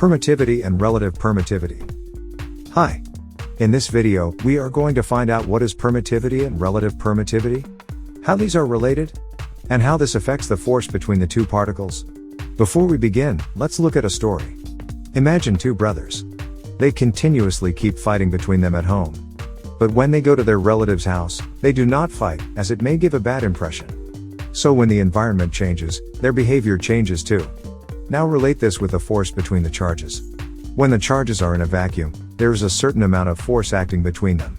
Permittivity and Relative Permittivity. Hi. In this video, we are going to find out what is permittivity and relative permittivity, how these are related, and how this affects the force between the two particles. Before we begin, let's look at a story. Imagine two brothers. They continuously keep fighting between them at home. But when they go to their relative's house, they do not fight, as it may give a bad impression. So when the environment changes, their behavior changes too. Now relate this with the force between the charges. When the charges are in a vacuum, there is a certain amount of force acting between them.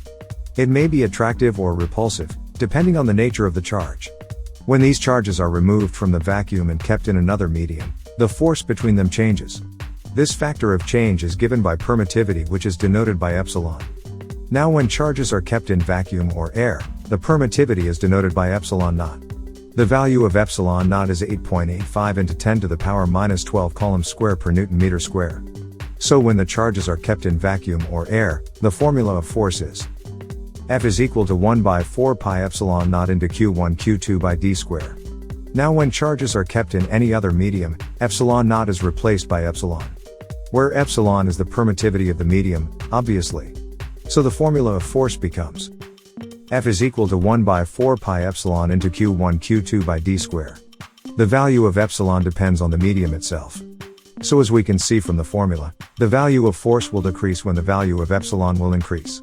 It may be attractive or repulsive, depending on the nature of the charge. When these charges are removed from the vacuum and kept in another medium, the force between them changes. This factor of change is given by permittivity, which is denoted by epsilon. Now when charges are kept in vacuum or air, the permittivity is denoted by epsilon naught. The value of epsilon naught is 8.85 into 10 to the power minus 12 coulombs square per Newton meter square. So when the charges are kept in vacuum or air, the formula of force is F is equal to 1 by 4 pi epsilon naught into Q1 Q2 by d square. Now when charges are kept in any other medium, epsilon naught is replaced by epsilon. Where epsilon is the permittivity of the medium, obviously. So the formula of force becomes F is equal to 1 by 4 pi epsilon into Q1 Q2 by d square. The value of epsilon depends on the medium itself. So as we can see from the formula, the value of force will decrease when the value of epsilon will increase.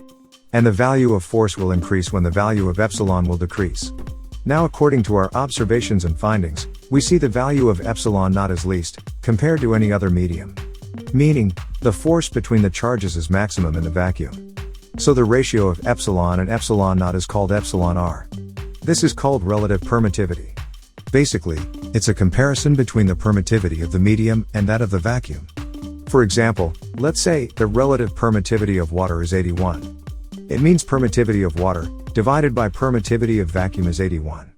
And the value of force will increase when the value of epsilon will decrease. Now according to our observations and findings, we see the value of epsilon naught is least, compared to any other medium. Meaning, the force between the charges is maximum in the vacuum. So the ratio of epsilon and epsilon naught is called epsilon r. This is called relative permittivity. Basically, it's a comparison between the permittivity of the medium and that of the vacuum. For example, let's say the relative permittivity of water is 81. It means permittivity of water, divided by permittivity of vacuum is 81.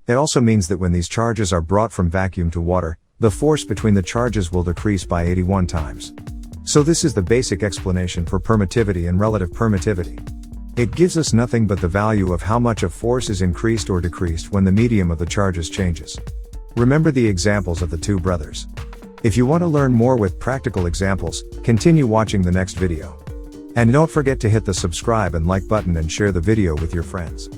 It also means that when these charges are brought from vacuum to water, the force between the charges will decrease by 81 times. So this is the basic explanation for permittivity and relative permittivity. It gives us nothing but the value of how much a force is increased or decreased when the medium of the charges changes. Remember the examples of the two brothers. If you want to learn more with practical examples, continue watching the next video. And don't forget to hit the subscribe and like button and share the video with your friends.